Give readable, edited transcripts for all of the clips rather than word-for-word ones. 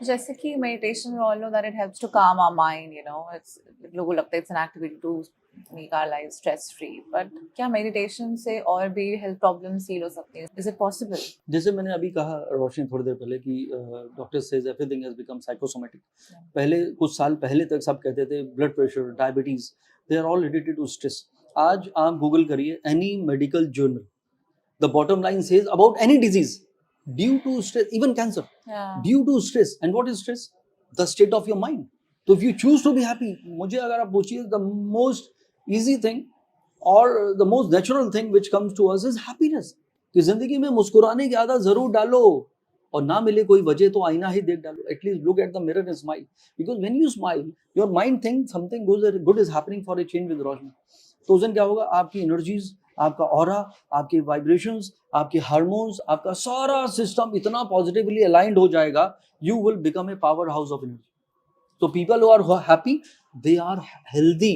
जैसे कि meditation we all know that it helps to calm our mind, you know, it's लोगों को लगता है it's an activity to make our life stress free, but क्या meditation से और भी हेल्थ प्रॉब्लम्स हील हो सकती हैं? Is it possible? जैसे मैंने अभी कहा रोशनी थोड़ी देर पहले कि doctor says everything has become psychosomatic. पहले कुछ साल पहले तक सब कहते थे blood pressure, diabetes, they are all related to stress. आज आप गूगल करिए any medical journal, the bottom line says about any disease due to stress, even cancer, due to stress. And what is stress? The state of your mind. So if you choose to be happy, मुझे अगर आप पूछिए the most easy thing or the most natural thing which comes to us is happiness. कि जिंदगी में मुस्कुराने की आदत जरूर डालो, और ना मिले कोई वजह तो आईना ही देख डालो, at least look at the mirror and smile, because when you smile your mind think something good is happening for a change with Roshni. तो उस दिन क्या होगा, आपकी एनर्जीज, आपका ऑरा, आपके वाइब्रेशंस, आपके हार्मोन्स, आपका सारा सिस्टम इतना पॉजिटिवली अलाइंड हो जाएगा, you will become a power house of energy. So people who are happy, they are healthy.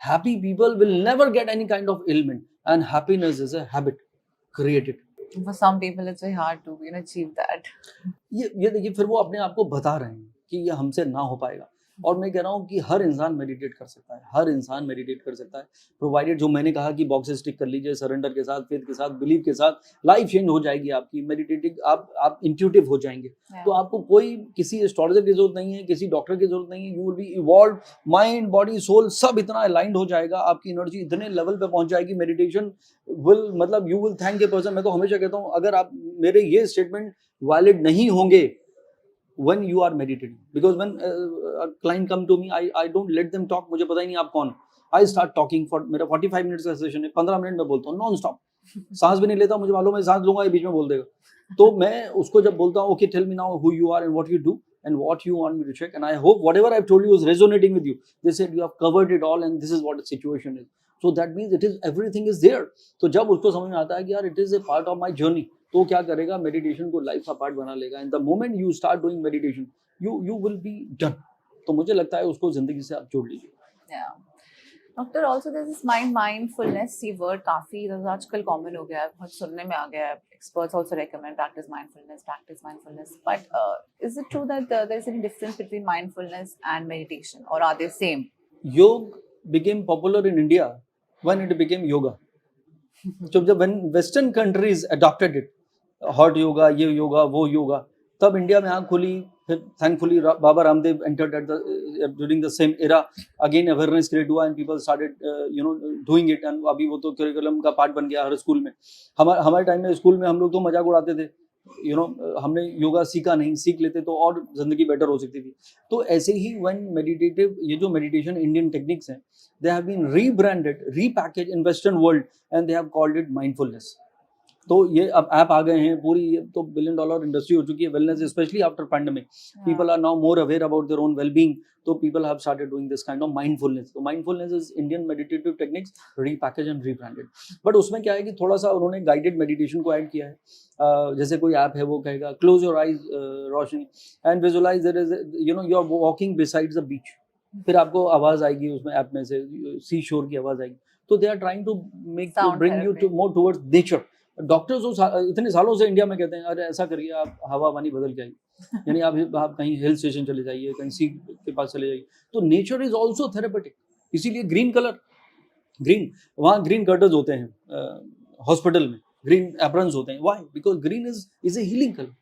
Happy people will never get any kind of ailment, and happiness is a habit created. For some people it's very hard to, you know, achieve that. ये देखिए, फिर वो अपने आप को बता रहे हैं कि ये हमसे ना हो पाएगा। और मैं कह रहा हूँ कि हर इंसान मेडिटेट कर सकता है, हर इंसान मेडिटेट कर सकता है, प्रोवाइडेड जो मैंने कहा कि बॉक्सेस टिक कर लीजिए, सरेंडर के साथ, फेथ के साथ, बिलीव के साथ, लाइफ चेंज हो जाएगी आपकी। मेडिटेटिंग आप इंट्यूटिव हो जाएंगे। तो आपको कोई किसी एस्ट्रोलॉजर की जरूरत नहीं है, किसी डॉक्टर की जरूरत नहीं है। You will be evolve, mind, body, soul सब इतना अलाइंड हो जाएगा, आपकी एनर्जी इतने लेवल पे पहुंच जाएगी। मेडिटेशन विल, मतलब you will thank a person. मैं तो हमेशा कहता हूँ, अगर आप मेरे ये स्टेटमेंट वैलिड नहीं होंगे when you are meditating, because when a client come to me, I don't let them talk, मुझे पता ही नहीं आप कौन। I start talking for, मेरा 45 मिनट्स का सेशन है, 15 मिनट में बोलता हूँ नॉन स्टॉप, सांस भी नहीं लेता, मुझे मालूम है सांस लूंगा ये बीच में बोल देगा। तो मैं उसको जब बोलता हूँ, okay tell me now who you are and what you do and what you want me to check, and I hope whatever I've told you is resonating with you. They said you have covered it all and this is what the situation is. So that means it is, everything is there. तो जब उसको समझ में आता है कि यार it is a part of my journey, तो क्या करेगा, मेडिटेशन को लाइफ का पार्ट बना लेगा। And the moment you start doing meditation, you will be done. तो मुझे लगता है उसको जिंदगी से आप जोड़ लीजिए। Doctor, also this is mindfulness, ये वर्ड काफी आजकल कॉमन हो गया है, बहुत सुनने में आ गया है। Experts also recommend practice mindfulness, but is it true that there is any difference between mindfulness and meditation, और are they same? Yoga became popular in India when it became yoga. So when Western countries adopted it, hot yoga, ये योगा, वो योगा, तब India में आँख खुली। फिर thankfully Baba Ramdev entered at the during the same era, again awareness create हुआ and people started you know doing it, and अभी वो तो करिकुलम का पार्ट बन गया हर स्कूल में। हमारे टाइम में स्कूल में हम लोग तो मजाक उड़ाते थे, यू नो हमने योगा सीखा नहीं, सीख लेते तो और जिंदगी बेटर हो सकती थी। तो ऐसे ही व्हेन मेडिटेटिव, ये जो मेडिटेशन इंडियन टेक्निक्स हैं, they have been rebranded, repackage in western world and they have called it mindfulness. तो ये अब ऐप आ गए हैं, पूरी ये तो $1 बिलियन इंडस्ट्री हो चुकी है wellness, specially after pandemic. People are now more aware about their own wellbeing, तो people have started doing this kind of mindfulness. तो mindfulness is Indian meditative techniques repackage and rebranded. But उसमें क्या है कि थोड़ा सा उन्होंने गाइडेड मेडिटेशन को ऐड किया है। जैसे कोई ऐप है, वो कहेगा close your eyes Roshni and visualise there is, you know, you are walking beside the beach. फिर आपको आवाज आएगी उसमें ऐप में से, सी शोर की आवाज आएगी। तो they are trying to make you, bring you to more towards nature. Doctors इतने सालों से इंडिया में कहते हैं, अरे ऐसा करिए, आप हवा पानी बदल के आइए, यानी आप कहीं हिल स्टेशन चले जाइए, कहीं सी के पास चले जाइए। तो नेचर इज ऑल्सो थेरेपेटिक, इसीलिए ग्रीन कलर, ग्रीन, वहाँ ग्रीन कर्टन्स होते हैं हॉस्पिटल में, ग्रीन एप्रन्स होते हैं। Why? Because green is a healing colour.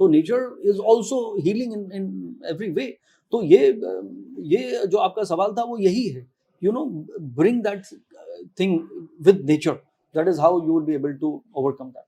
तो nature is also healing in every way. तो ये जो आपका सवाल था वो यही है, you know, bring that thing with nature. That is how you will be able to overcome that.